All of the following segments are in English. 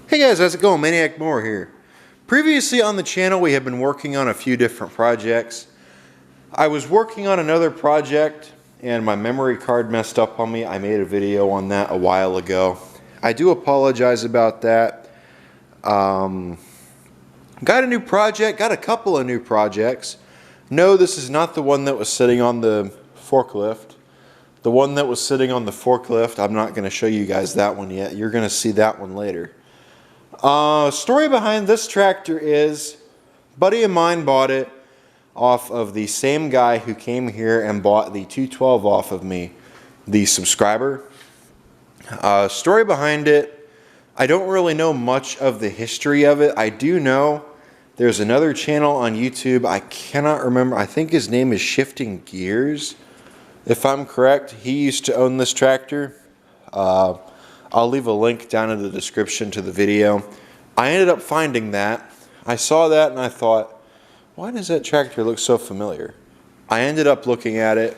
Hey guys, how's it going? Maniac Moore here. Previously on the channel, we have been working on a few different projects. I was working on another project and my memory card messed up on me. I made a video on that a while ago. I do apologize about that. Got a new project, got a couple of new projects. No, this is not the one that was sitting on the forklift. The one that was sitting on the forklift, I'm not going to show you guys that one yet. You're going to see that one later. Story behind this tractor is, a buddy of mine bought it off of the same guy who came here and bought the 212 off of me, the subscriber. Story behind it, I don't really know much of the history of it. I do know there's another channel on YouTube, I cannot remember, I think his name is Shifting Gears, if I'm correct. He used to own this tractor. I'll leave a link down in the description to the video. I ended up finding that. I saw that and I thought, why does that tractor look so familiar? I ended up looking at it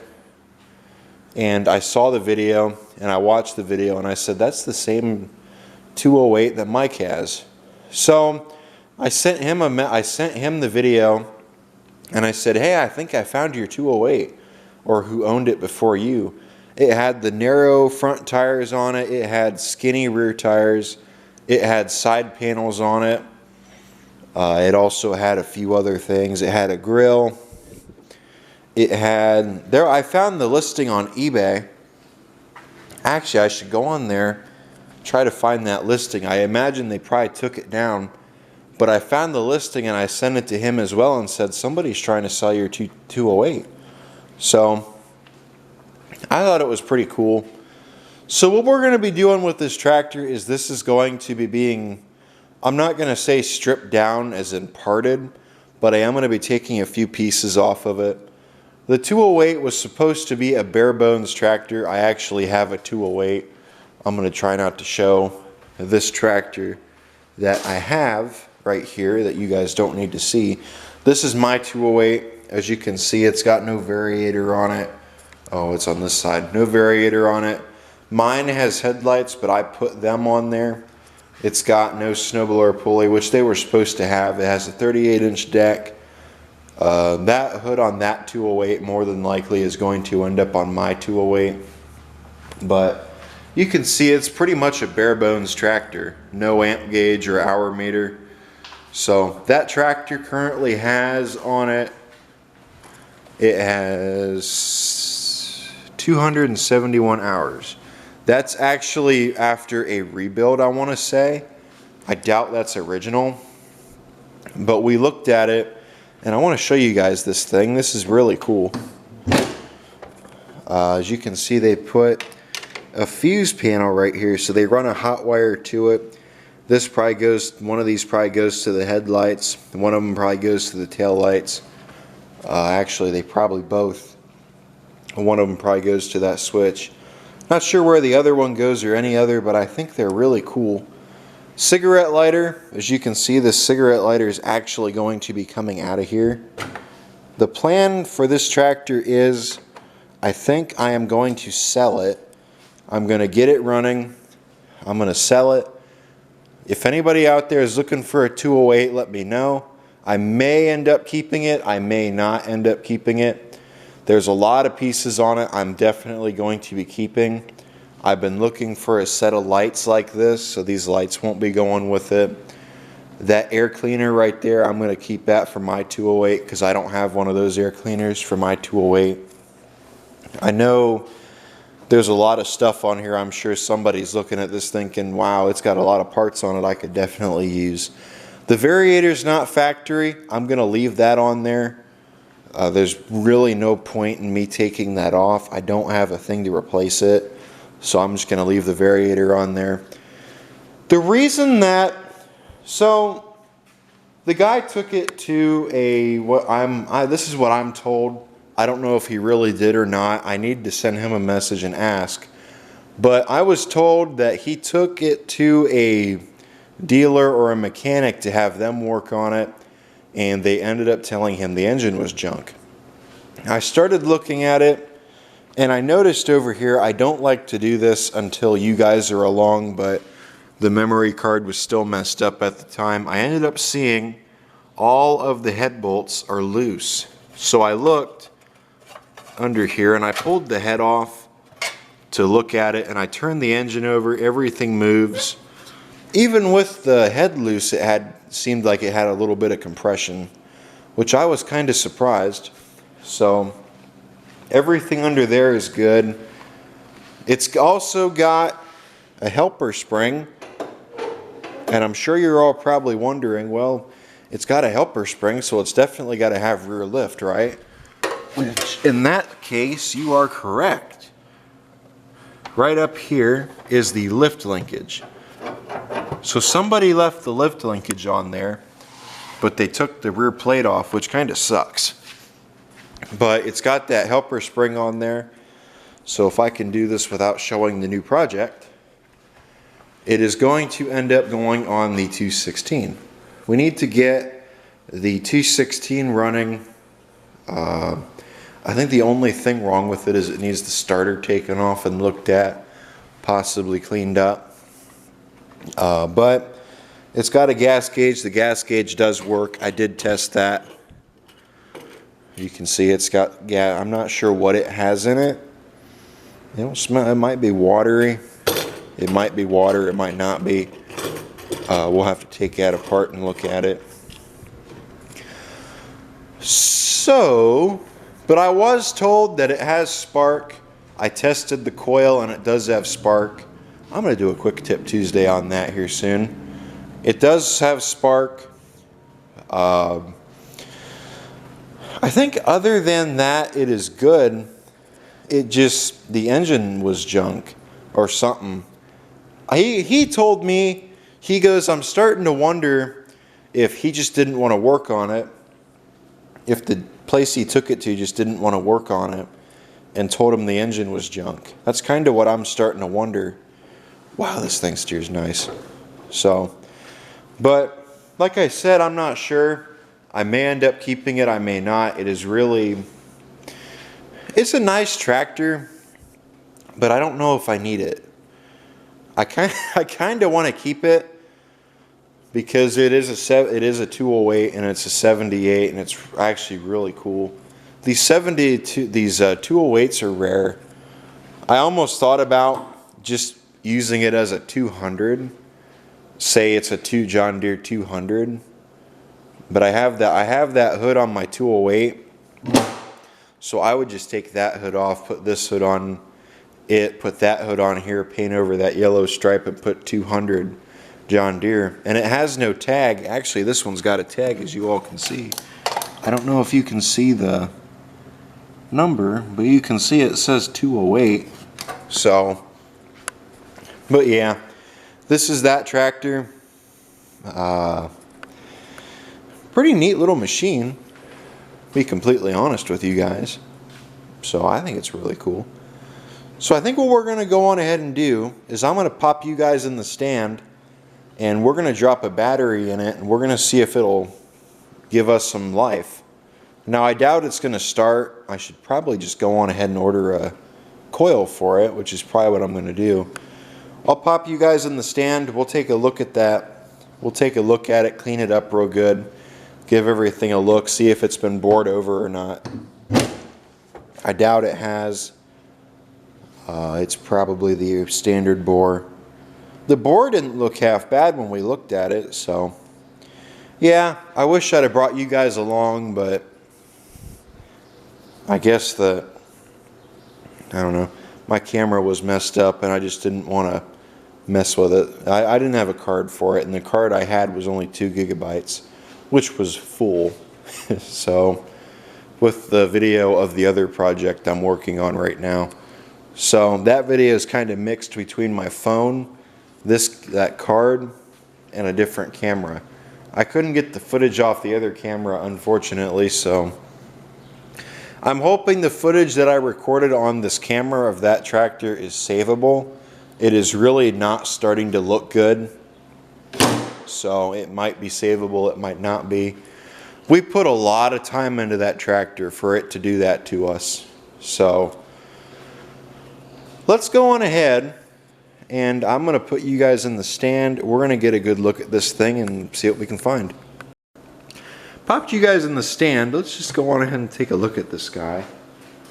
and I saw the video and I watched the video and I said, that's the same 208 that Mike has. So I sent him the video and I said, hey, I think I found your 208, or who owned it before you. It had the narrow front tires on it. It had skinny rear tires. It had side panels on it. It also had a few other things. It had a grill. It had, I found the listing on eBay. Actually, I should go on there, try to find that listing. I imagine they probably took it down. But I found the listing and I sent it to him as well and said, somebody's trying to sell your 208. So I thought it was pretty cool. So what we're going to be doing with this tractor is this is going to be being, I'm not going to say stripped down as in parted, but I am going to be taking a few pieces off of it. The 208 was supposed to be a bare bones tractor. I actually have a 208. I'm going to try not to show this tractor that I have right here that you guys don't need to see. This is my 208. As you can see, it's got no variator on it. Oh, it's on this side. No variator on it. Mine has headlights, but I put them on there. It's got no snowblower pulley, which they were supposed to have. It has a 38-inch deck. That hood on that 208 more than likely is going to end up on my 208. But you can see it's pretty much a bare bones tractor. No amp gauge or hour meter. So that tractor currently has on it, it has 271 hours. That's actually after a rebuild, I want to say. I doubt that's original. But we looked at it, and I want to show you guys this thing. This is really cool. As you can see, they put a fuse panel right here, so they run a hot wire to it. This probably goes, one of these probably goes to the headlights. One of them probably goes to the tail lights. Actually, they probably both. One of them probably goes to that switch. Not sure where the other one goes or any other, but I think they're really cool. Cigarette lighter. As you can see, the cigarette lighter is actually going to be coming out of here. The plan for this tractor is, I think I am going to sell it. I'm going to get it running. I'm going to sell it. If anybody out there is looking for a 208, let me know. I may end up keeping it. I may not end up keeping it. There's a lot of pieces on it I'm definitely going to be keeping. I've been looking for a set of lights like this, so these lights won't be going with it. That air cleaner right there, I'm going to keep that for my 208 because I don't have one of those air cleaners for my 208. I know there's a lot of stuff on here. I'm sure somebody's looking at this thinking, wow, it's got a lot of parts on it I could definitely use. The variator's not factory. I'm going to leave that on there. There's really no point in me taking that off. I don't have a thing to replace it. So I'm just going to leave the variator on there. The reason that, so the guy took it to a, this is what I'm told. I don't know if he really did or not. I need to send him a message and ask. But I was told that he took it to a dealer or a mechanic to have them work on it, and they ended up telling him the engine was junk. I started looking at it, and I noticed over here, I don't like to do this until you guys are along, but the memory card was still messed up at the time. I ended up seeing all of the head bolts are loose. So I looked under here and I pulled the head off to look at it, and I turned the engine over. Everything moves. Even with the head loose, it seemed like it had a little bit of compression, which I was kind of surprised. So everything under there is good. It's also got a helper spring, and I'm sure you're all probably wondering, well, it's got a helper spring, so it's definitely got to have rear lift, right? Which, in that case, you are correct. Right up here is the lift linkage. So somebody left the lift linkage on there, but they took the rear plate off, which kind of sucks. But it's got that helper spring on there. So if I can do this without showing the new project, it is going to end up going on the 216. We need to get the 216 running. I think the only thing wrong with it is it needs the starter taken off and looked at, possibly cleaned up. But it's got a gas gauge. The gas gauge does work. I did test that. You can see it's got, yeah, I'm not sure what it has in it. It don't smell, it might be watery. It might be water, it might not be. We'll have to take that apart and look at it. So, but I was told that it has spark. I tested the coil and it does have spark. I'm going to do a quick tip Tuesday on that here soon. It does have spark. I think other than that, it is good. It just, the engine was junk or something. He told me, he goes, I'm starting to wonder if he just didn't want to work on it. If the place he took it to just didn't want to work on it and told him the engine was junk. That's kind of what I'm starting to wonder. Wow, this thing steers nice. So, but like I said, I'm not sure. I may end up keeping it, I may not. It is really, it's a nice tractor, but I don't know if I need it. I kind of want to keep it because it is a 208 and it's a 78 and it's actually really cool. These 208s are rare. I almost thought about just using it as a 200. Say it's a John Deere 200. But I have that hood on my 208. So I would just take that hood off, put this hood on it, put that hood on here, paint over that yellow stripe and put 200 John Deere. And it has no tag. Actually, this one's got a tag, as you all can see. I don't know if you can see the number, but you can see it says 208. So, but yeah, this is that tractor. Pretty neat little machine, to be completely honest with you guys. So I think it's really cool. So I think what we're going to go on ahead and do is I'm going to pop you guys in the stand and we're going to drop a battery in it and we're going to see if it'll give us some life. Now I doubt it's going to start. I should probably just go on ahead and order a coil for it, which is probably what I'm going to do. I'll pop you guys in the stand. We'll take a look at that. We'll take a look at it, clean it up real good, give everything a look, see if it's been bored over or not. I doubt it has. It's probably the standard bore. The bore didn't look half bad when we looked at it, so yeah, I wish I'd have brought you guys along, but I guess I don't know, my camera was messed up and I just didn't want to mess with it. I didn't have a card for it, and the card I had was only 2 gigabytes, which was full. So with the video of the other project I'm working on right now. So that video is kind of mixed between my phone, that card, and a different camera. I couldn't get the footage off the other camera, unfortunately, so I'm hoping the footage that I recorded on this camera of that tractor is savable. It is really not starting to look good, so it might be savable, it might not be. We put a lot of time into that tractor for it to do that to us. So let's go on ahead and I'm gonna put you guys in the stand. We're gonna get a good look at this thing and see what we can find. Popped you guys in the stand. Let's just go on ahead and take a look at this guy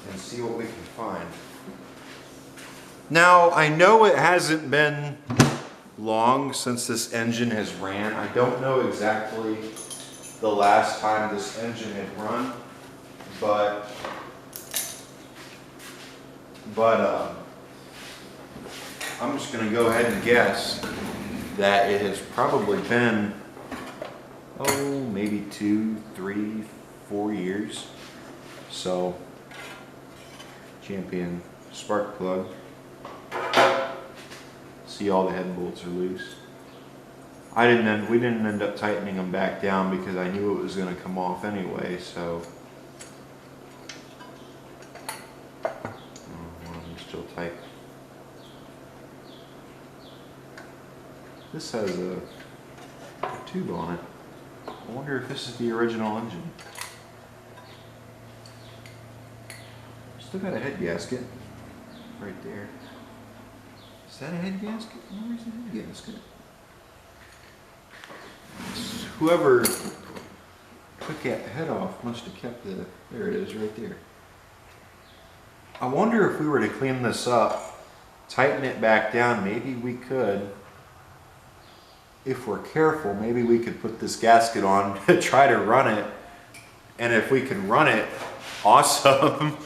and see what we can find. Now, I know it hasn't been long since this engine has ran. I don't know exactly the last time this engine had run, but I'm just going to go ahead and guess that it has probably been, maybe 2, 3, 4 years. So, Champion spark plug. See, all the head bolts are loose. We didn't end up tightening them back down because I knew it was going to come off anyway, so. One of them still tight. This has a tube on it. I wonder if this is the original engine. Still got a head gasket right there. Is that a head gasket? Where's the head gasket? Whoever took that head off must have kept the, there it is right there. I wonder if we were to clean this up, tighten it back down, maybe we could, if we're careful, maybe we could put this gasket on to try to run it. And if we can run it, awesome.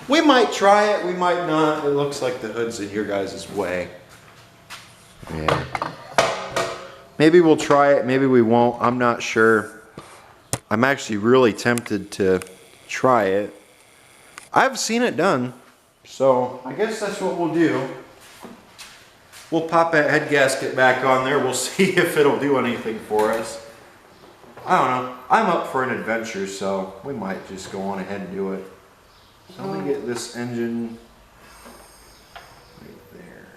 We might try it, we might not. It looks like the hood's in your guys' way. Yeah. Maybe we'll try it, maybe we won't. I'm not sure. I'm actually really tempted to try it. I've seen it done, so I guess that's what we'll do. We'll pop that head gasket back on there. We'll see if it'll do anything for us. I don't know. I'm up for an adventure, so we might just go on ahead and do it. So let me get this engine right there.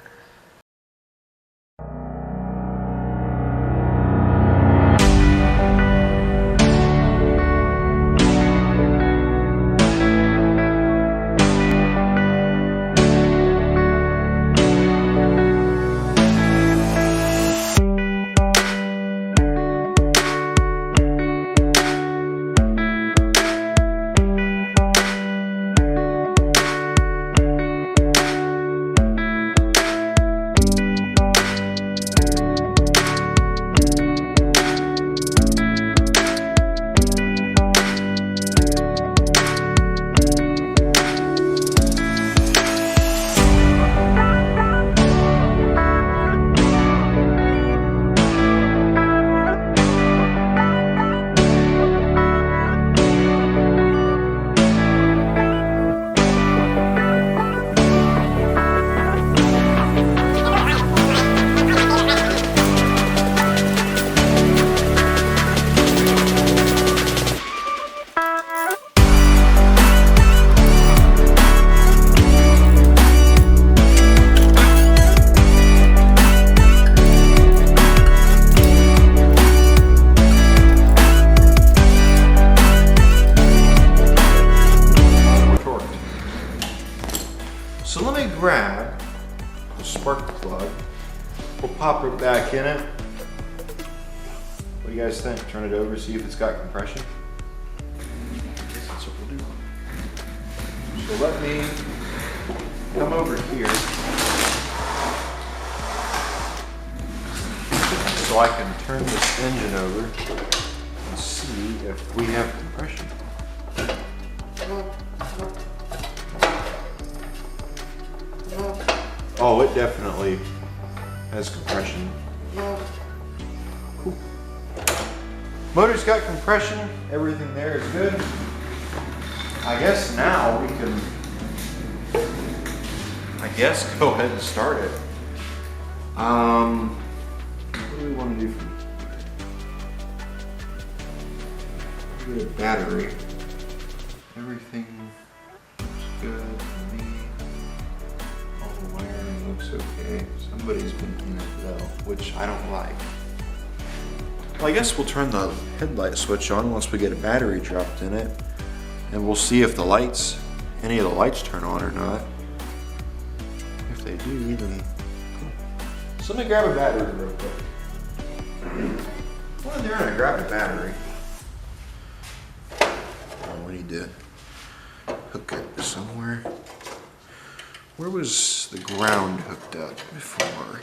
So let me grab the spark plug. We'll pop it back in it. What do you guys think? Turn it over, see if it's got compression. I guess that's what we'll do. So let me come over here so I can turn this engine over and see if we have compression. Oh, it definitely has compression. Cool. Motor's got compression, everything there is good. I guess now we can, go ahead and start it. What do we want to do from here? Good battery. Everything looks good to me. All the wiring looks okay. Somebody's been in it though, which I don't like. Well, I guess we'll turn the headlight switch on once we get a battery dropped in it, and we'll see if the lights, any of the lights turn on or not. If they do, then cool. So let me grab a battery real quick. Well, there, and I grabbed a battery. Oh, we need to hook it somewhere. Where was the ground hooked up before?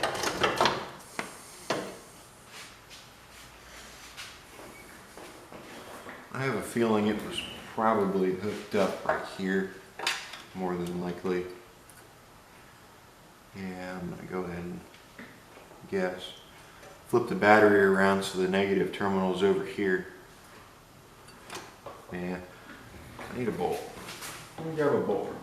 I have a feeling it was probably hooked up right here, more than likely. Yeah, I'm gonna go ahead and guess. Flip the battery around so the negative terminal is over here. Yeah, I need a bolt. Let me grab a bolt.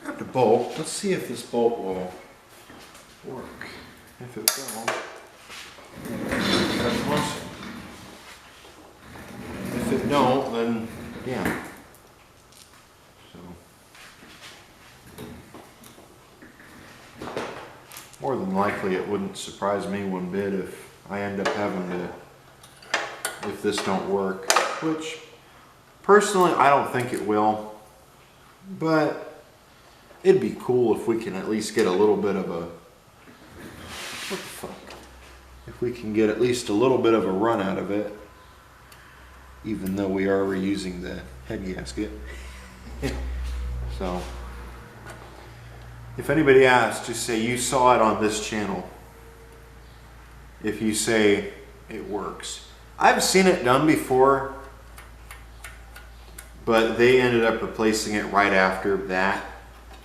Grab the bolt. Let's see if this bolt will work. If it will, that's awesome. If it don't, then yeah. So more than likely, it wouldn't surprise me one bit if I end up having to, if this don't work. Which personally, I don't think it will. But it'd be cool if we can at least get a little bit of a, what the fuck? If we can get at least a little bit of a run out of it, even though we are reusing the head gasket. So, if anybody asks, just say you saw it on this channel. If you say it works. I've seen it done before, but they ended up replacing it right after that.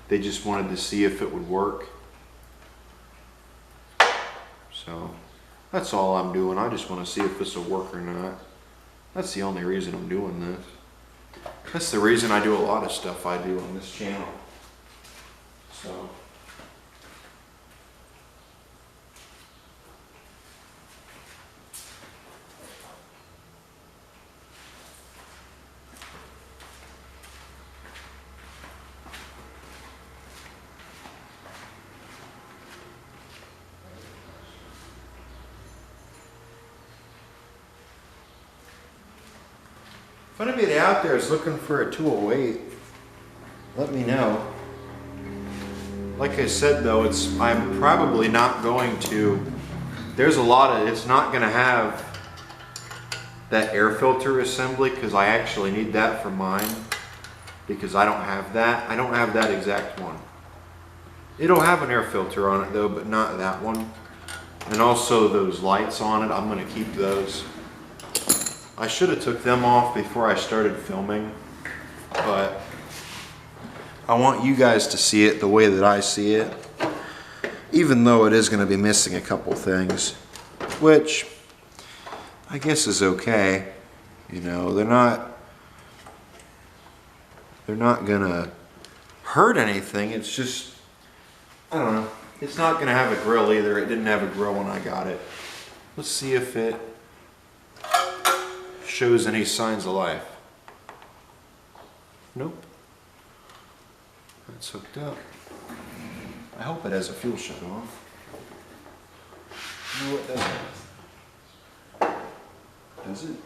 They just wanted to see if it would work. So that's all I'm doing. I just want to see if this will work or not. That's the only reason I'm doing this. That's the reason I do a lot of stuff I do on this channel. So if anybody out there is looking for a 208, let me know. Like I said though, I'm probably not going to, there's a lot of, it's not going to have that air filter assembly because I actually need that for mine because I don't have that. I don't have that exact one. It'll have an air filter on it though, but not that one. And also those lights on it, I'm going to keep those. I should have took them off before I started filming, but I want you guys to see it the way that I see it, even though it is going to be missing a couple things, which I guess is okay. You know, they're not gonna hurt anything. It's just, I don't know. It's not gonna have a grill either. It didn't have a grill when I got it. Let's see if it shows any signs of life. Nope. That's hooked up. I hope it has a fuel shut off. No, it doesn't. Does it?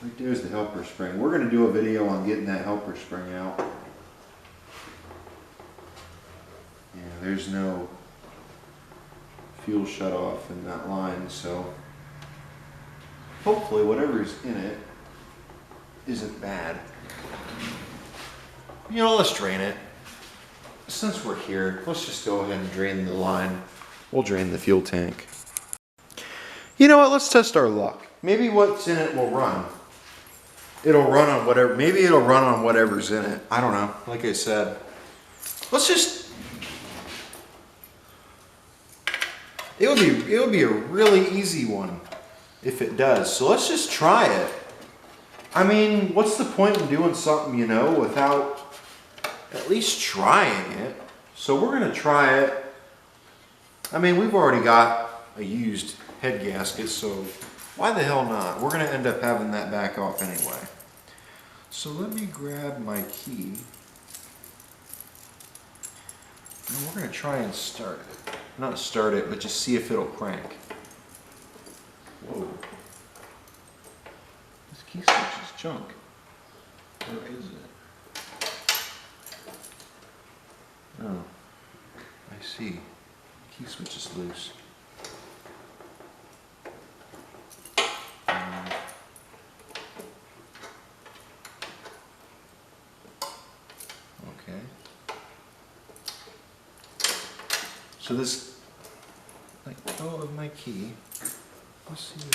Right there's the helper spring. We're going to do a video on getting that helper spring out. Yeah, there's no fuel shut off in that line, so hopefully whatever's in it isn't bad. You know, let's drain it. Since we're here, let's just go ahead and drain the line. We'll drain the fuel tank. You know what, let's test our luck. Maybe what's in it will run. It'll run on whatever, maybe it'll run on whatever's in it. I don't know, like I said. Let's just, it would be a really easy one if it does. So let's just try it. I mean, what's the point in doing something, you know, without at least trying it? So we're gonna try it. I mean, we've already got a used head gasket, so why the hell not? We're gonna end up having that back off anyway. So let me grab my key. And we're going to try and start it. Not start it, but just see if it'll crank. Whoa. This key switch is junk. Where is it? Oh, I see. Key switch is loose. Okay. So this, let go of my key. Let's see.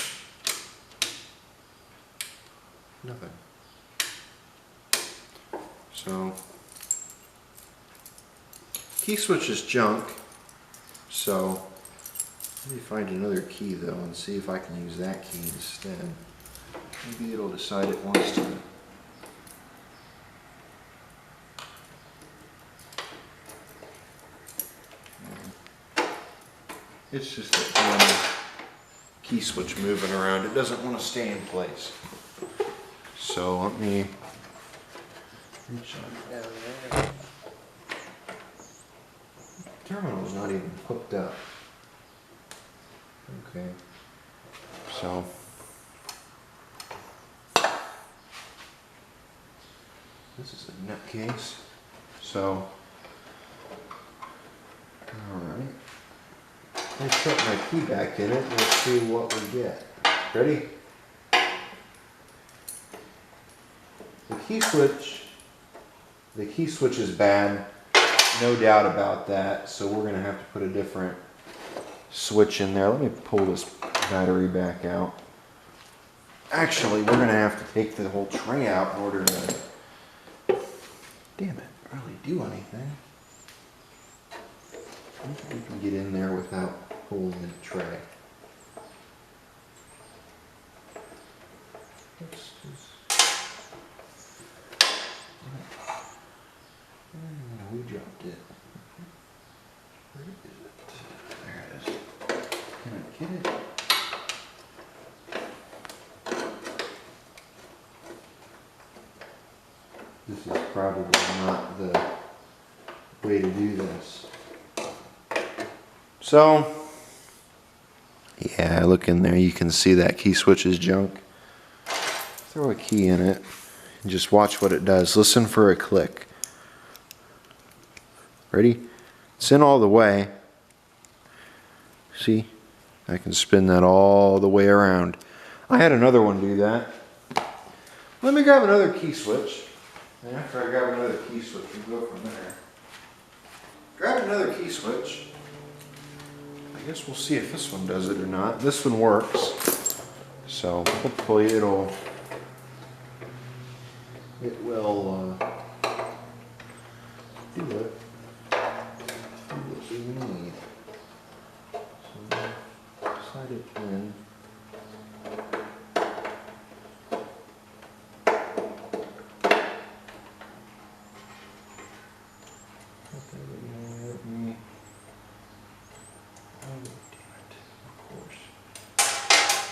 Nothing. So, key switch is junk. So, let me find another key though and see if I can use that key instead. Maybe it'll decide it wants to. It's just that key switch moving around. It doesn't want to stay in place. So let me reach on down there. The terminal's not even hooked up. Okay. So this is a nutcase. So alright. Let's put my key back in it and let's see what we get. Ready? The key switch is bad, no doubt about that, so we're going to have to put a different switch in there. Let me pull this battery back out. Actually, we're going to have to take the whole tray out in order to, damn it, really do anything. I don't think we can get in there without pulling the tray. Let's just... we dropped it. Where is it? There it is. Can I get it? This is probably not the way to do this. So, yeah, look in there. You can see that key switch is junk. Throw a key in it and just watch what it does. Listen for a click. Ready? It's in all the way. See? I can spin that all the way around. I had another one do that. Let me grab another key switch. And after I grab another key switch, we'll go from there. Grab another key switch. I guess we'll see if this one does it or not. This one works. So hopefully it will do it. What we need. So slide it in.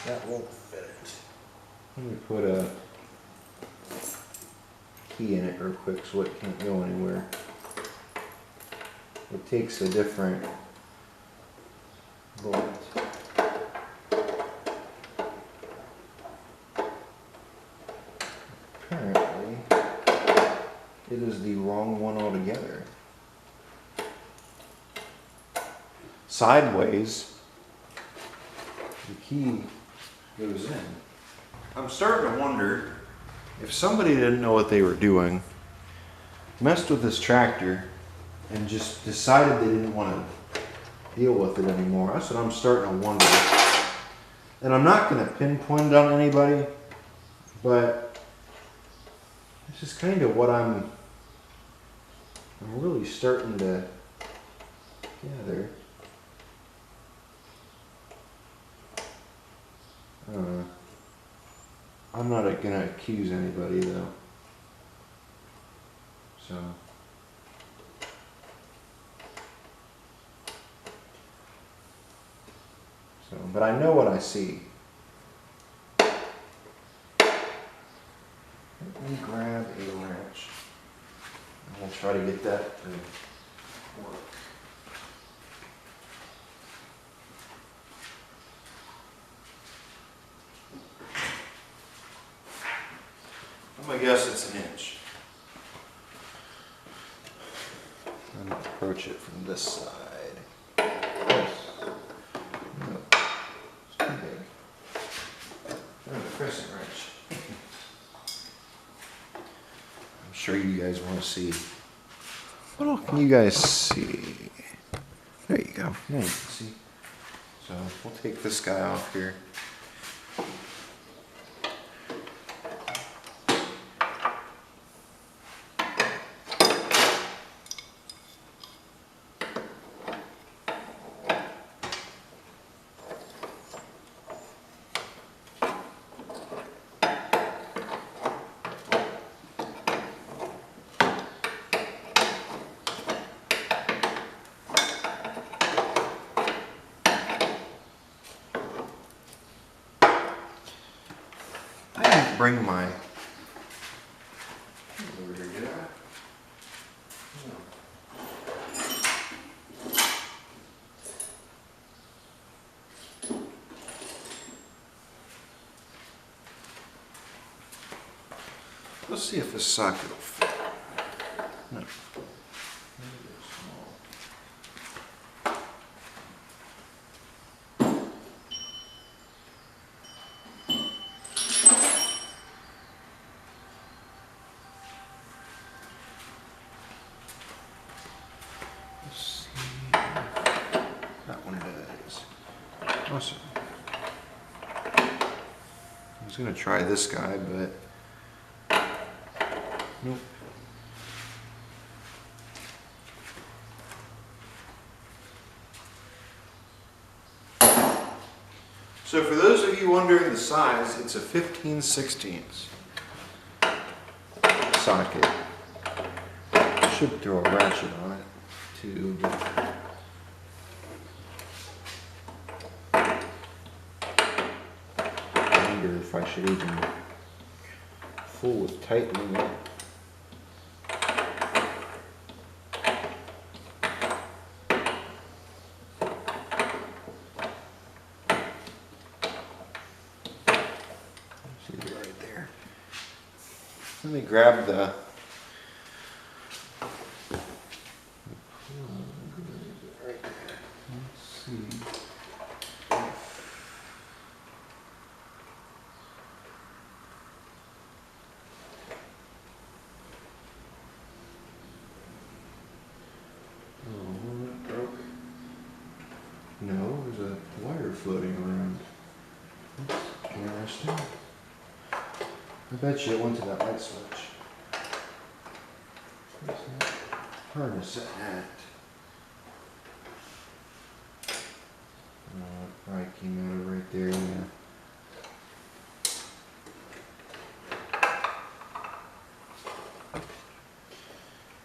That won't fit it. Let me put a key in it real quick so it can't go anywhere. It takes a different bolt. Apparently, it is the wrong one altogether. Sideways, the key goes in. I'm starting to wonder if somebody didn't know what they were doing, messed with this tractor, and just decided they didn't want to deal with it anymore. That's what I'm starting to wonder. And I'm not going to pinpoint on anybody, but this is kind of what I'm really starting to gather. I'm not going to accuse anybody though. But I know what I see. Let me grab a wrench. And we'll try to get that to work. I'm gonna guess it's an inch. I'm gonna approach it from this side. Yes. No. It's too big. Oh, the crescent wrench. I'm sure you guys want to see. What else can you guys see? There you go. Now you can see. So we'll take this guy off here. I didn't bring my over here, did I? No. Let's see if this socket will fit. No. Maybe they're small. That one does. Awesome. I was gonna try this guy, but nope. So for those of you wondering the size, it's a 15/16 socket. Should throw a ratchet on it too, but I wonder if I should even fool with tightening it. See it right there. Let me grab the right there. Let's see. Oh, that broke. No, there's a wire floating around. That's interesting. I bet you it went to that light switch. Where's that harness at? Oh, it probably came out of right there, yeah.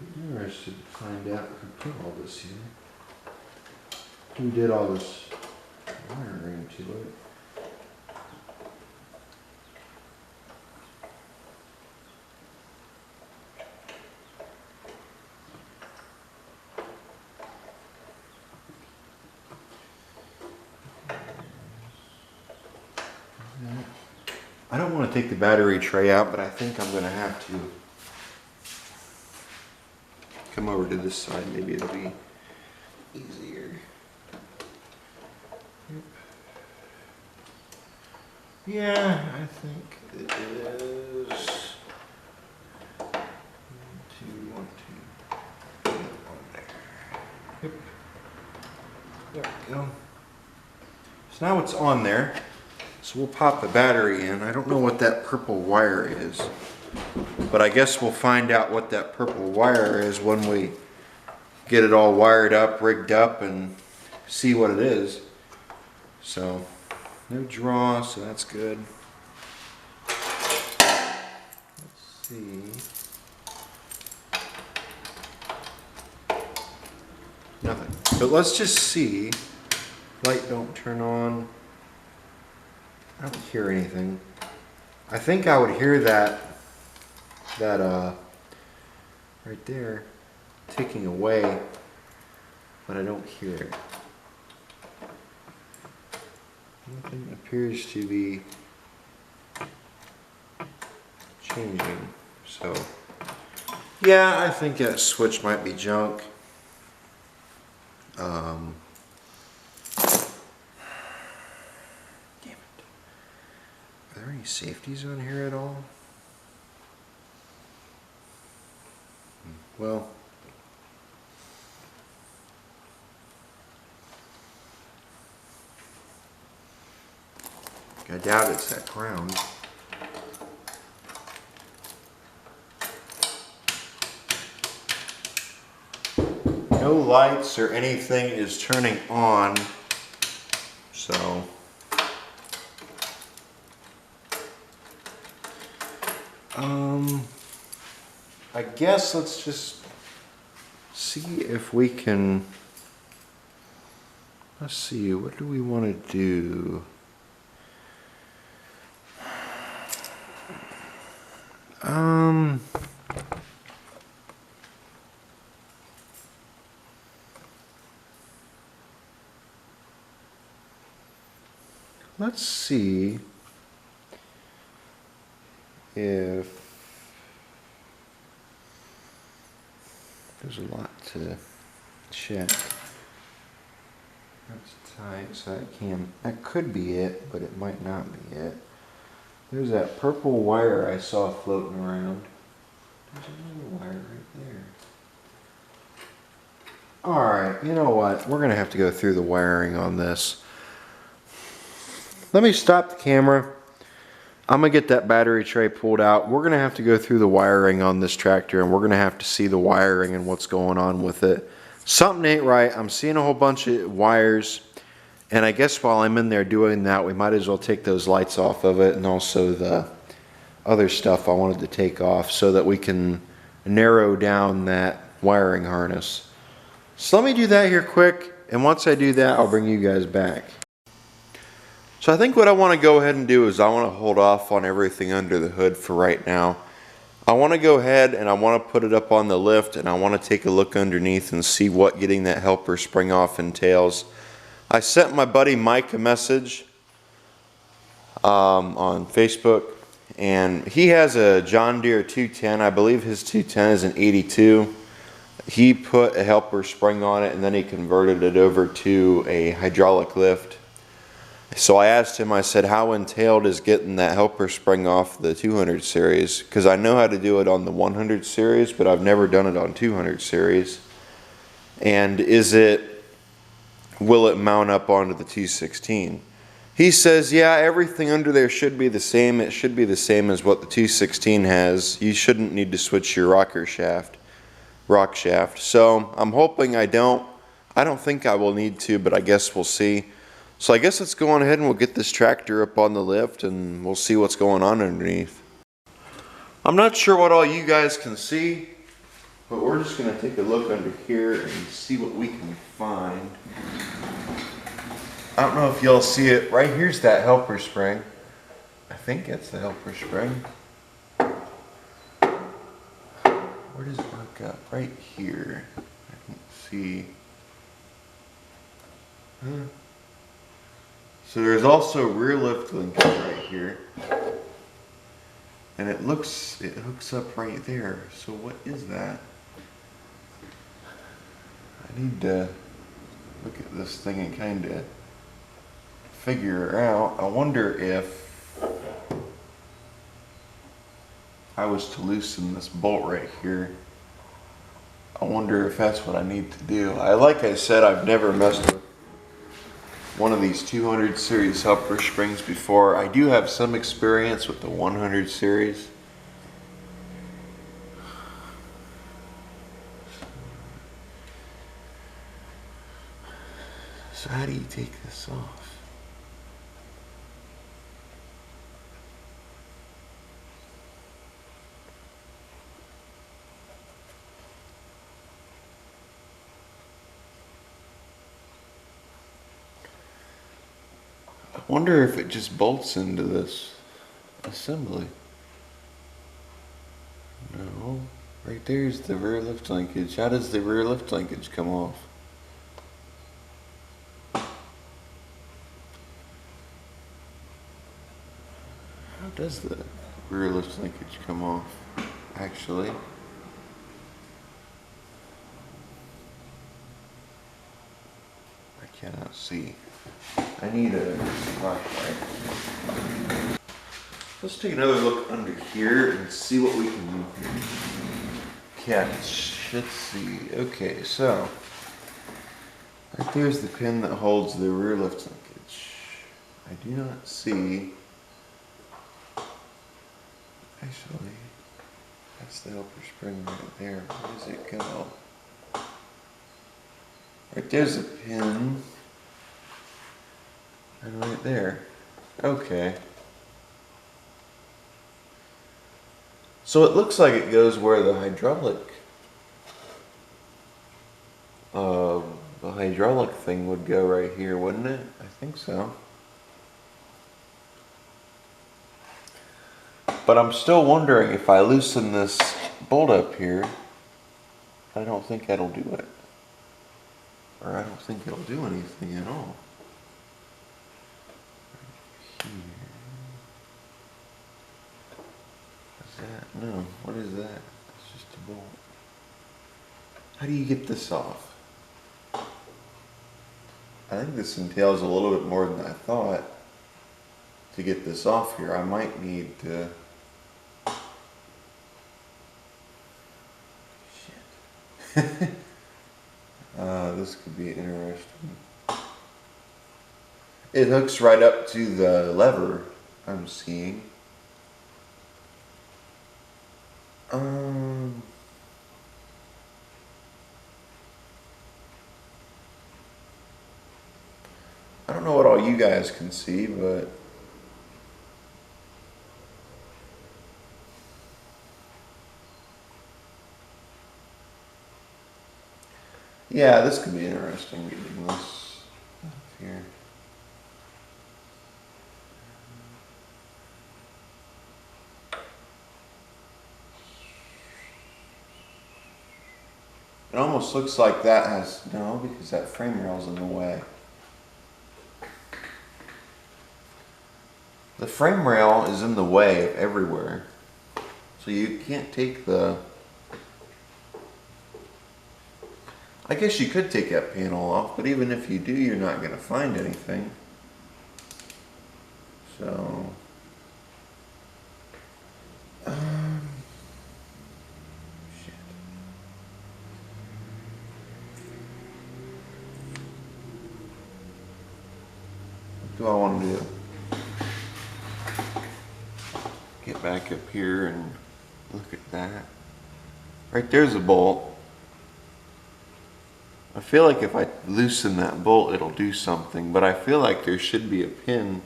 I'm interested to find out who put all this here. Who did all this wiring to it? I don't want to take the battery tray out, but I think I'm going to have to come over to this side. Maybe it'll be easier. Yep. Yeah, I think it is. 1, 2, 1, 2. 1 there. Yep. There we go. So now it's on there. So we'll pop the battery in. I don't know what that purple wire is, but I guess we'll find out what that purple wire is when we get it all wired up, rigged up, and see what it is. So, no draw, so that's good. Let's see. Nothing. But let's just see. Light don't turn on. I don't hear anything. I think I would hear that right there ticking away, but I don't hear it. Nothing appears to be changing. So yeah, I think that switch might be junk. Damn it. Are there any safeties on here at all? Well, I doubt it's that crown. No lights or anything is turning on, so I guess let's just see if we can, let's see, what do we want to do? Let's see if there's a lot to check. That's tight, so that could be it, but it might not be it. There's that purple wire I saw floating around. There's another wire right there. Alright, you know what? We're going to have to go through the wiring on this. Let me stop the camera. I'm going to get that battery tray pulled out. We're going to have to go through the wiring on this tractor, and we're going to have to see the wiring and what's going on with it. Something ain't right. I'm seeing a whole bunch of wires, and I guess while I'm in there doing that, we might as well take those lights off of it and also the other stuff I wanted to take off so that we can narrow down that wiring harness. So let me do that here quick, and once I do that, I'll bring you guys back. So I think what I want to go ahead and do is I want to hold off on everything under the hood for right now. I want to go ahead and I want to put it up on the lift, and I want to take a look underneath and see what getting that helper spring off entails. I sent my buddy Mike a message on Facebook, and he has a John Deere 210. I believe his 210 is an 82. He put a helper spring on it, and then he converted it over to a hydraulic lift. So I asked him, I said, how entailed is getting that helper spring off the 200 series? Because I know how to do it on the 100 series, but I've never done it on 200 series. And will it mount up onto the 216? He says, yeah, everything under there should be the same. It should be the same as what the 216 has. You shouldn't need to switch your rock shaft. So I'm hoping I don't think I will need to, but I guess we'll see. So I guess let's go on ahead and we'll get this tractor up on the lift and we'll see what's going on underneath. I'm not sure what all you guys can see, but we're just going to take a look under here and see what we can find. I don't know if y'all see it. Right here's that helper spring. I think that's the helper spring. Where does it work up? Right here. I can see. So there's also rear lift linkage right here. And it hooks up right there. So what is that? I need to look at this thing and kind of figure it out. I wonder if I was to loosen this bolt right here. I wonder if that's what I need to do. Like I said, I've never messed with one of these 200 series helper springs before. I do have some experience with the 100 series. So how do you take this off? I wonder if it just bolts into this assembly. No, right there's the rear lift linkage. How does the rear lift linkage come off? How does that? rear lift linkage come off, actually. I cannot see. I need a flashlight. Let's take another look under here and see what we can catch. Let's see. Okay, so right there's the pin that holds the rear lift linkage. I do not see. Actually, that's the upper spring right there. Where does it go? Right there's a pin. And right there. Okay. So it looks like it goes where the hydraulic thing would go right here, wouldn't it? I think so. But I'm still wondering if I loosen this bolt up here, I don't think that'll do it. Or I don't think it'll do anything at all. Right here. What's that? No, what is that? It's just a bolt. How do you get this off? I think this entails a little bit more than I thought to get this off here. I might need to... Shit. This could be interesting. It hooks right up to the lever I'm seeing. I don't know what all you guys can see, but yeah, this could be interesting getting this up here. It almost looks like that has, no, because that frame rail's in the way. The frame rail is in the way of everywhere. So you can't take the... I guess you could take that panel off, but even if you do, you're not going to find anything. So... shit. What do I want to do? Get back up here and look at that. Right there's a bolt. I feel like if I loosen that bolt it'll do something, but I feel like there should be a pin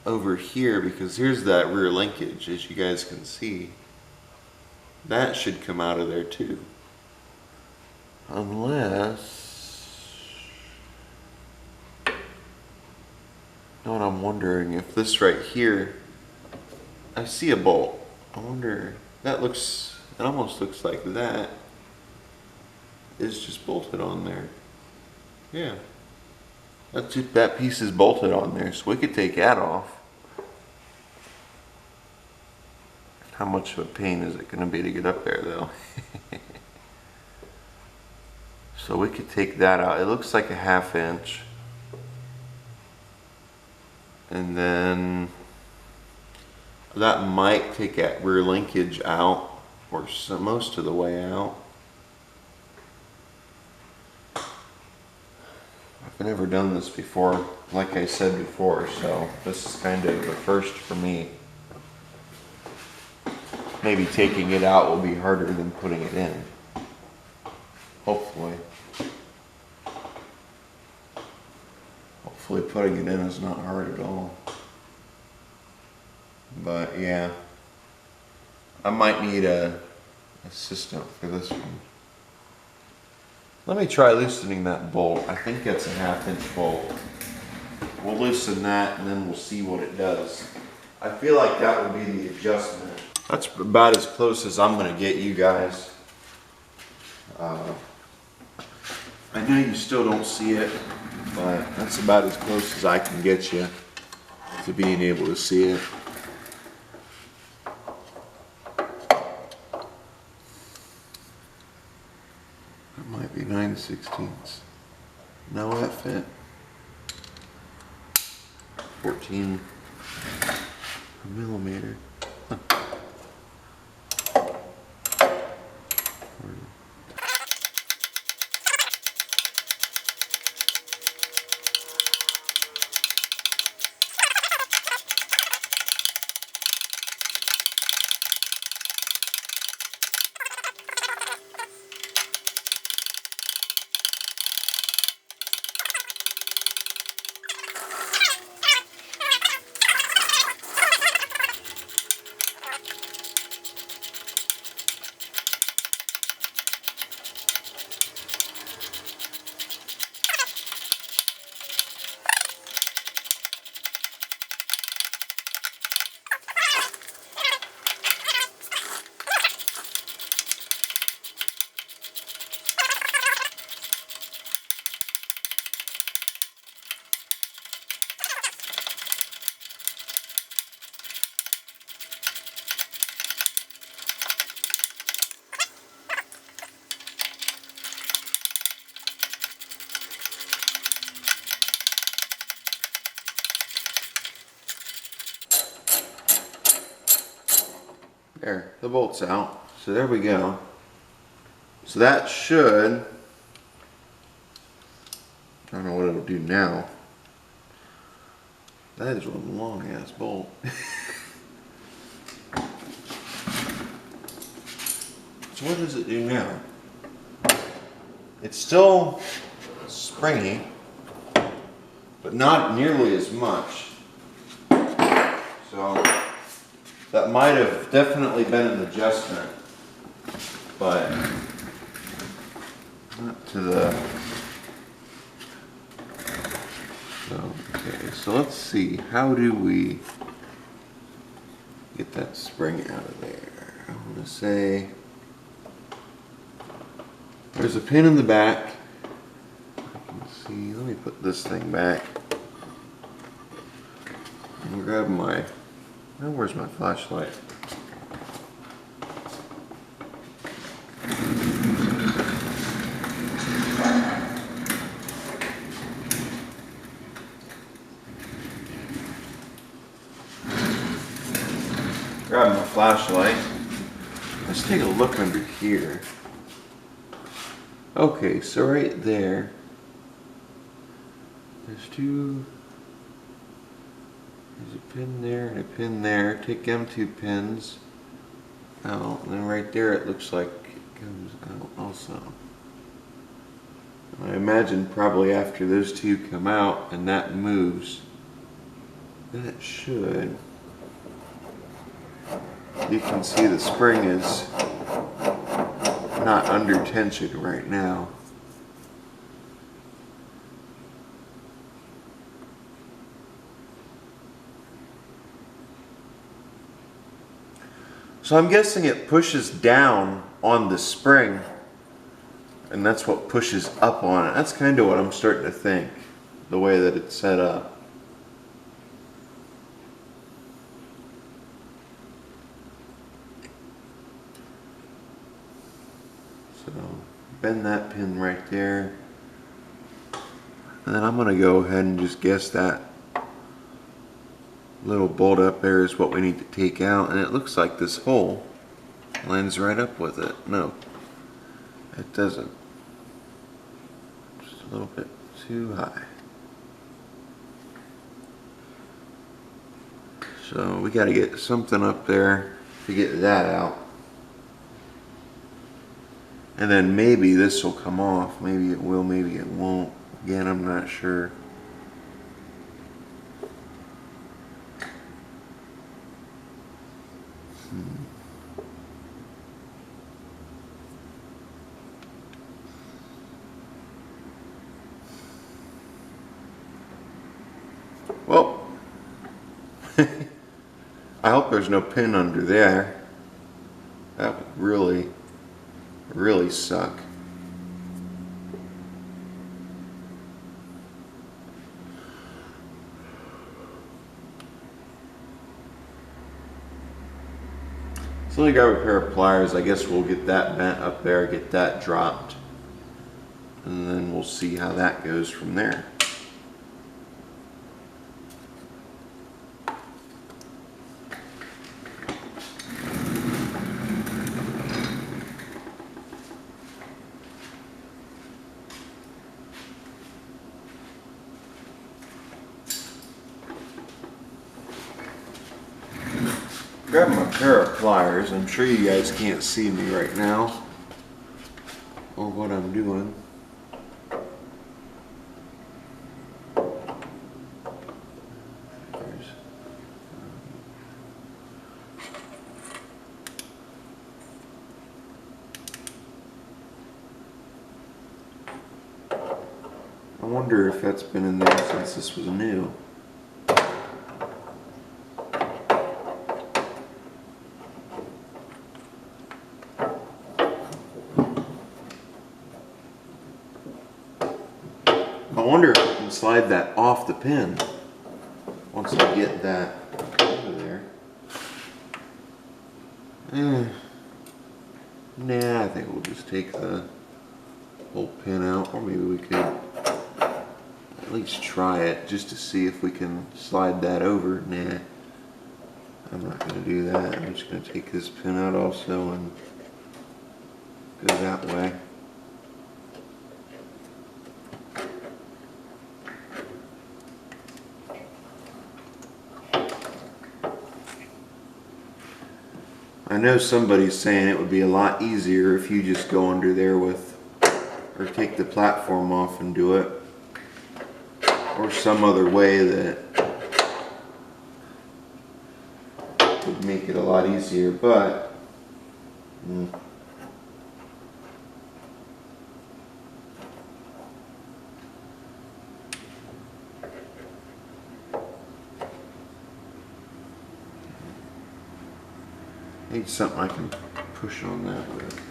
over here because here's that rear linkage, as you guys can see. That should come out of there too. Unless... you know what I'm wondering, if this right here, I see a bolt. I wonder, that looks, it almost looks like that is just bolted on there. Yeah. That's just, that piece is bolted on there, so we could take that off. How much of a pain is it going to be to get up there though? So we could take that out. It looks like a 1/2 inch. And then that might take that rear linkage out, or most of the way out. I've never done this before, like I said before, so this is kind of a first for me. Maybe taking it out will be harder than putting it in. Hopefully. Hopefully putting it in is not hard at all. But yeah, I might need a assistant for this one. Let me try loosening that bolt. I think that's a 1/2 inch bolt. We'll loosen that and then we'll see what it does. I feel like that will be the adjustment. That's about as close as I'm going to get you guys. I know you still don't see it, but that's about as close as I can get you to being able to see it. 3/16. No, that fit. 14 millimeter. Huh. There, the bolt's out. So there we go. So that should, I don't know what it'll do now. That is one long ass bolt. So what does it do now? It's still springy, but not nearly as much. So that might have definitely been an adjustment, but not to the... Okay, so let's see, how do we get that spring out of there? I want to say there's a pin in the back. Let's see, let me put this thing back and grab my... Now, where's my flashlight? Grab my flashlight. Let's take a look under here. Okay, so right there, there's two. There's a pin there and a pin there. Take them two pins out, and then right there it looks like it comes out also. I imagine probably after those two come out and that moves, then it should. You can see the spring is not under tension right now. So I'm guessing it pushes down on the spring, and that's what pushes up on it. That's kind of what I'm starting to think, the way that it's set up. So bend that pin right there, and then I'm going to go ahead and just guess that little bolt up there is what we need to take out, and it looks like this hole lines right up with it. No, it doesn't. Just a little bit too high. So we got to get something up there to get that out, and then maybe this will come off. Maybe it will, maybe it won't. Again, I'm not sure. Well, I hope there's no pin under there. That would really, really suck. So let me grab a pair of pliers. I guess we'll get that bent up there, get that dropped. and then we'll see how that goes from there. Grab my pair of pliers. I'm sure you guys can't see me right now or what I'm doing. I wonder if that's been in there since this was new. I wonder if I can slide that off the pin once I get that over there. Nah, I think we'll just take the whole pin out, or maybe we could at least try it just to see if we can slide that over. Nah, I'm not going to do that. I'm just going to take this pin out also and go that way. I know somebody's saying it would be a lot easier if you just go under there with, or take the platform off and do it, or some other way that would make it a lot easier, but need something I can push on that with.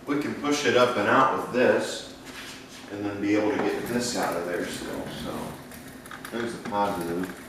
We can push it up and out with this, and then be able to get this out of there still. So there's the positive.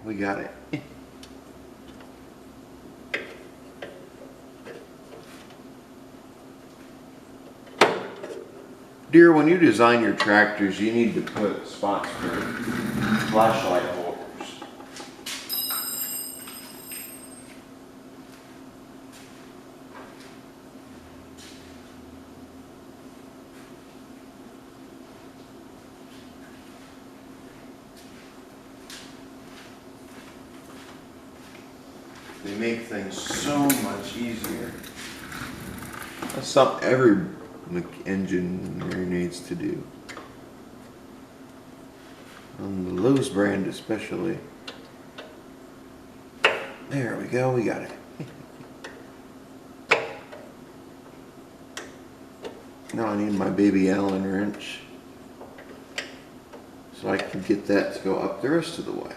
We got it. Deere, when you design your tractors, you need to put spots for flashlight holders. They make things so much easier. That's something every engineer needs to do. On the Lowe's brand especially. There we go, we got it. Now I need my baby Allen wrench so I can get that to go up the rest of the way.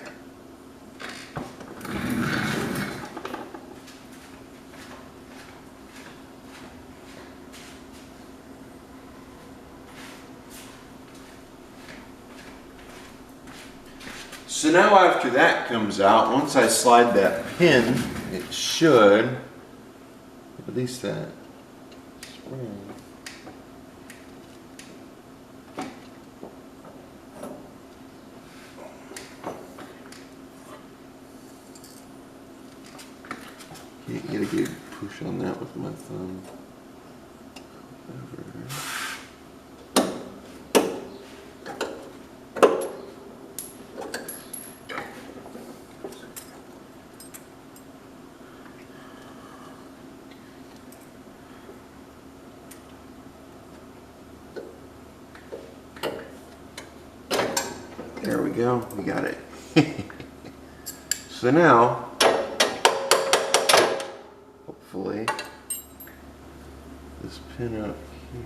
So now after that comes out, once I slide that pin, it should release that spring. Can't get a good push on that with my thumb. There we go, we got it. So now, hopefully, this pin up here,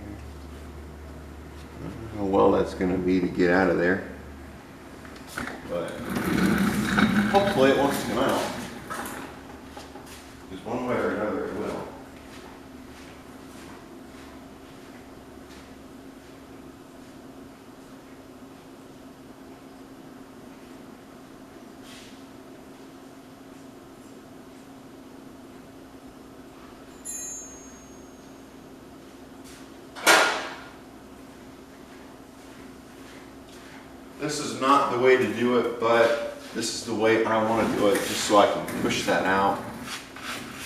I don't know how well that's going to be to get out of there, but hopefully it wants to come out, because one way or another it will. This is not the way to do it, but this is the way I want to do it, just so I can push that out.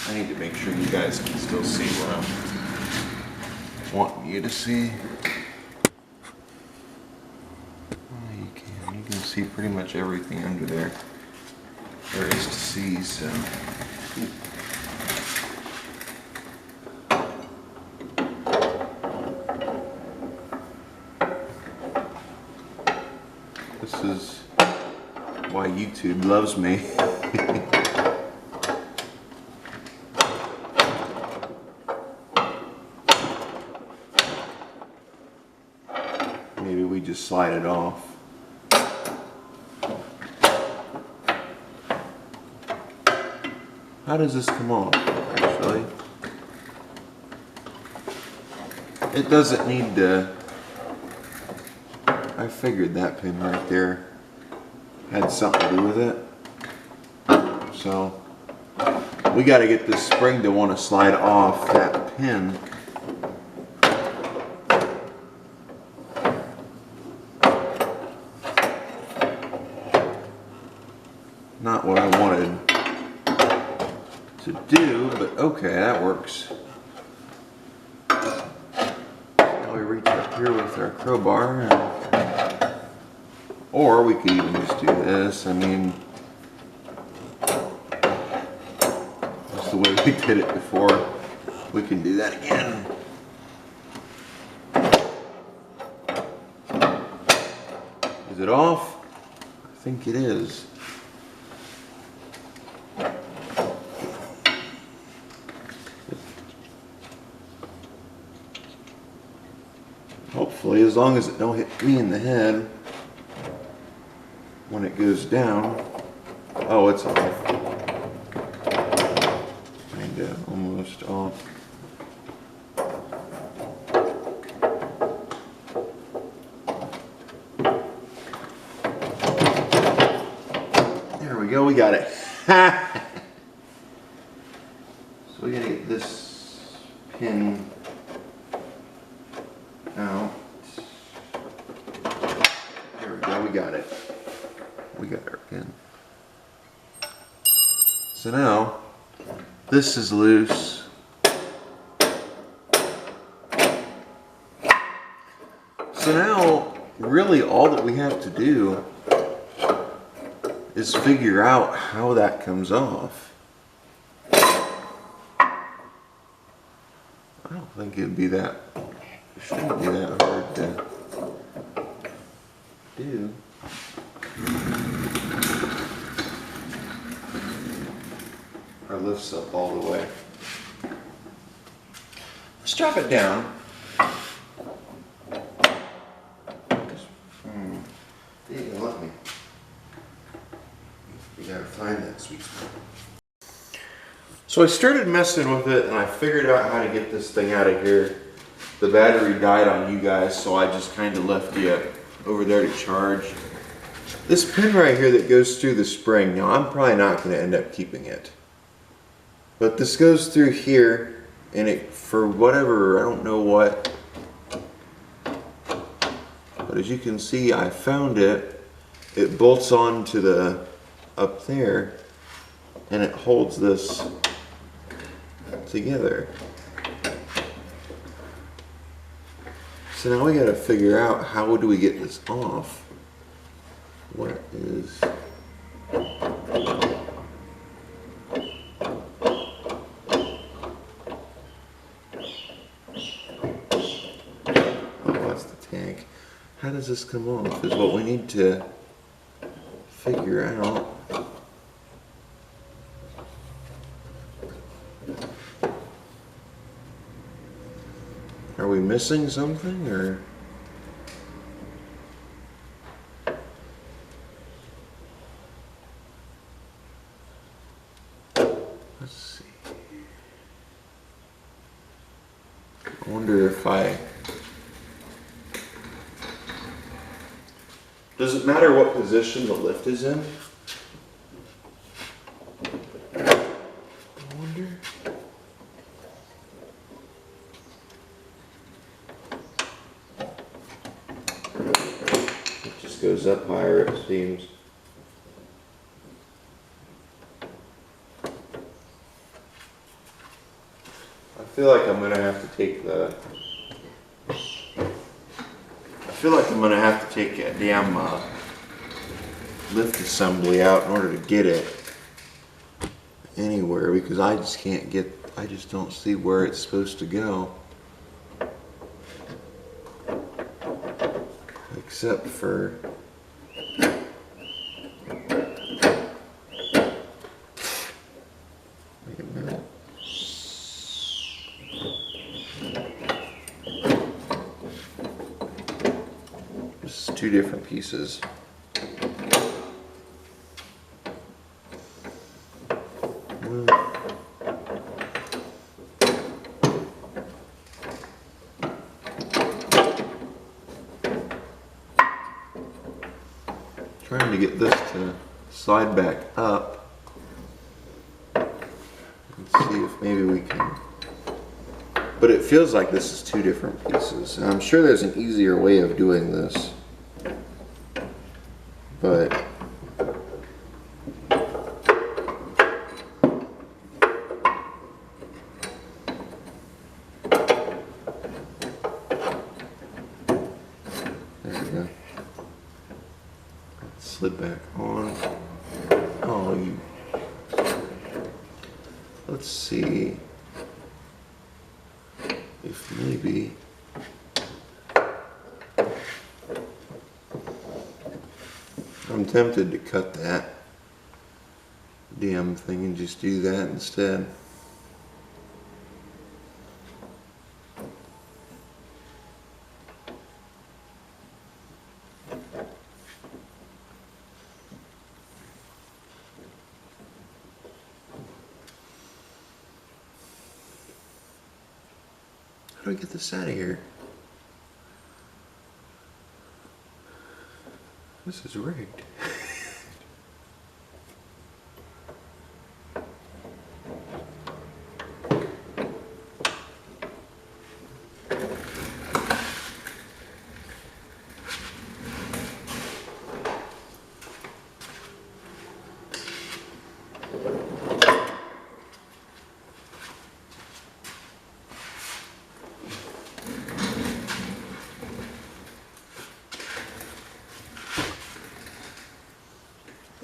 I need to make sure you guys can still see what I'm wanting you to see. Oh, you can. You can see pretty much everything under there is to see, so. This is why YouTube loves me. Maybe we just slide it off. How does this come off, actually? It doesn't need to. I figured that pin right there had something to do with it. So we got to get this spring to want to slide off that pin. Not what I wanted to do, but okay, that works. Now we reach up here with our crowbar, or we could even just do this. I mean, that's the way we did it before. We can do that again. Is it off? I think it is. Hopefully, as long as it don't hit me in the head when it goes down. Oh, it's off. Kinda, almost off. There we go, we got it. So we gotta get this pin out. There we go, we got it. We got our pin. So now, this is loose. So now, really all that we have to do is figure out how that comes off. I don't think it'd be that, it shouldn't be that hard to do. Or lifts up all the way. Let's drop it down. So I started messing with it and I figured out how to get this thing out of here. The battery died on you guys, so I just kind of left it over there to charge. This pin right here that goes through the spring, now I'm probably not going to end up keeping it. But this goes through here, and it, for whatever, I don't know what. But as you can see, I found it. It bolts on to the, up there, and it holds this together. So now we got to figure out how do we get this off. What is... How does this come off is what we need to figure out. Are we missing something, or? Let's see. I wonder if does it matter what position the lift is in? I wonder. It just goes up higher, it seems. I feel like I'm gonna have to take the... I feel like I'm gonna have to take a damn lift assembly out in order to get it anywhere, because I just can't get, I just don't see where it's supposed to go. Except for wait a minute. Two different pieces. Trying to get this to slide back up and see if maybe we can. But it feels like this is two different pieces, and I'm sure there's an easier way of doing this. But there we go. Slip back on. Oh, you. Let's see if maybe. I'm tempted to cut that damn thing and just do that instead. How do I get this out of here? This is rigged.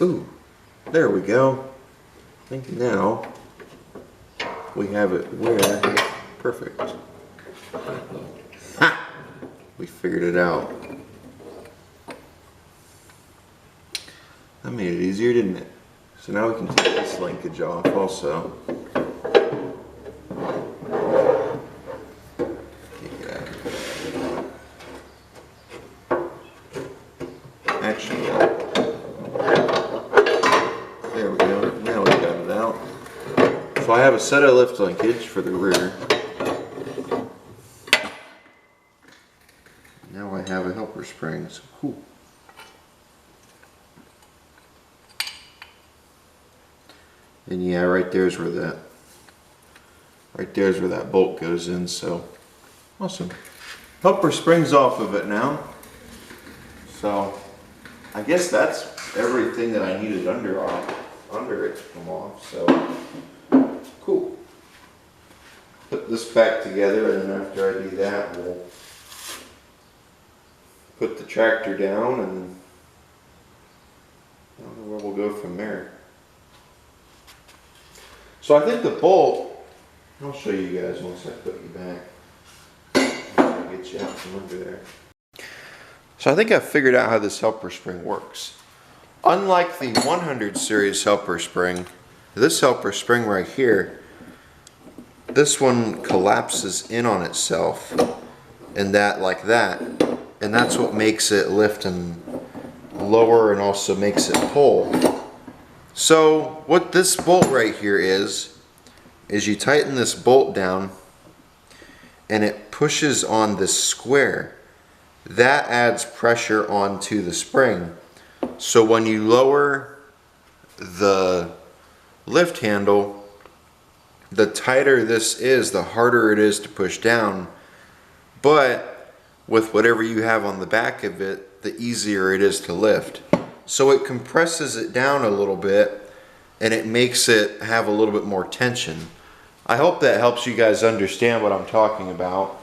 Ooh, there we go. I think now we have it where, perfect. Ha! We figured it out. That made it easier, didn't it? So now we can take this linkage off also. Take it out. Actually, there we go. Now we So I have a set of lift linkage for the rear. Now I have a helper spring. So cool. And yeah, right there's where that bolt goes in. So awesome. Helper spring's off of it now. So I guess that's everything that I needed under it to come off. So cool. Put this back together, and then after I do that, we'll put the tractor down, and I don't know where we'll go from there. So I think the bolt, I'll show you guys once I put you back. I'll get you out from under there. So I think I've figured out how this helper spring works. Unlike the 100 series helper spring, this helper spring right here, this one collapses in on itself, and that like that, and that's what makes it lift and lower, and also makes it pull. So what this bolt right here is you tighten this bolt down and it pushes on this square. That adds pressure onto the spring. So when you lower the lift handle, the tighter this is, the harder it is to push down. But with whatever you have on the back of it, the easier it is to lift. So it compresses it down a little bit, and it makes it have a little bit more tension. I hope that helps you guys understand what I'm talking about.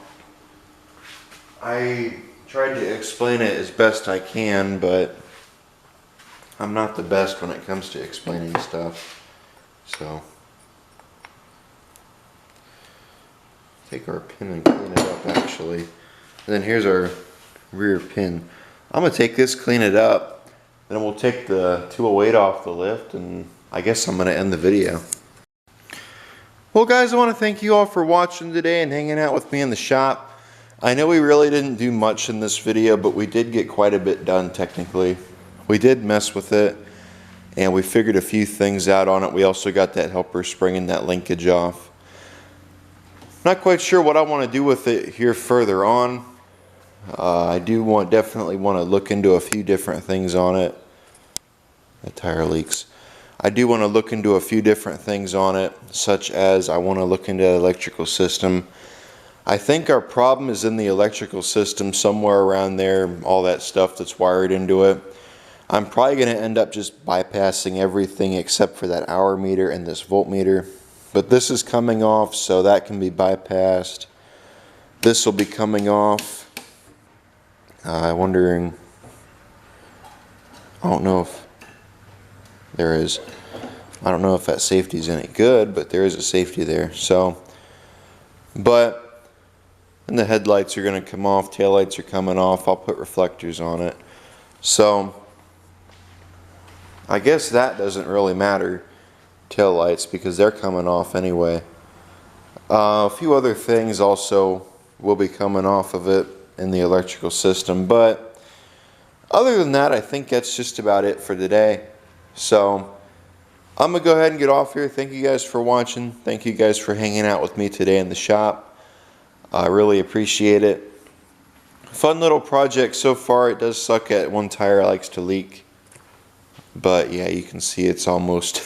I tried to explain it as best I can, but I'm not the best when it comes to explaining stuff. So take our pin and clean it up actually. And then here's our rear pin. I'm gonna take this, clean it up, then we'll take the 208 off the lift, and I guess I'm gonna end the video. Well guys, I want to thank you all for watching today and hanging out with me in the shop. I know we really didn't do much in this video, but we did get quite a bit done technically. We did mess with it, and we figured a few things out on it. We also got that helper spring and that linkage off. Not quite sure what I want to do with it here further on. I do definitely want to look into a few different things on it. The tire leaks. I do want to look into a few different things on it, such as I want to look into the electrical system. I think our problem is in the electrical system, somewhere around there, all that stuff that's wired into it. I'm probably going to end up just bypassing everything except for that hour meter and this voltmeter. But this is coming off, so that can be bypassed. This will be coming off. I'm wondering, I don't know if there is, I don't know if that safety is any good, but there is a safety there. So, but, and the headlights are going to come off, taillights are coming off, I'll put reflectors on it. So, I guess that doesn't really matter, taillights, because they're coming off anyway. A few other things also will be coming off of it in the electrical system, but other than that, I think that's just about it for today. So I'm gonna go ahead and get off here. Thank you guys for watching. Thank you guys for hanging out with me today in the shop. I really appreciate it. Fun little project so far. It does suck at one tire likes to leak, but yeah, you can see it's almost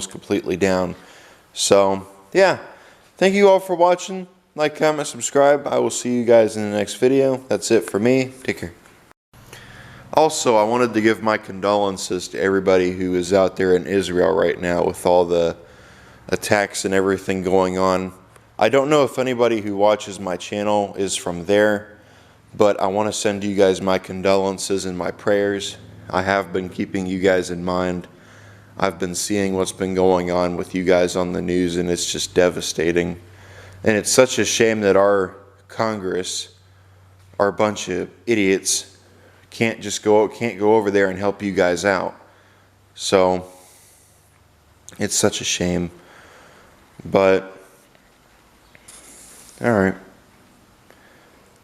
completely down. So yeah, thank you all for watching. Like, comment, subscribe. I will see you guys in the next video. That's it for me. Take care. Also, I wanted to give my condolences to everybody who is out there in Israel right now with all the attacks and everything going on. I don't know if anybody who watches my channel is from there, but I want to send you guys my condolences and my prayers. I have been keeping you guys in mind. I've been seeing what's been going on with you guys on the news, and it's just devastating. And it's such a shame that our Congress, our bunch of idiots, can't go over there and help you guys out. So it's such a shame. But all right.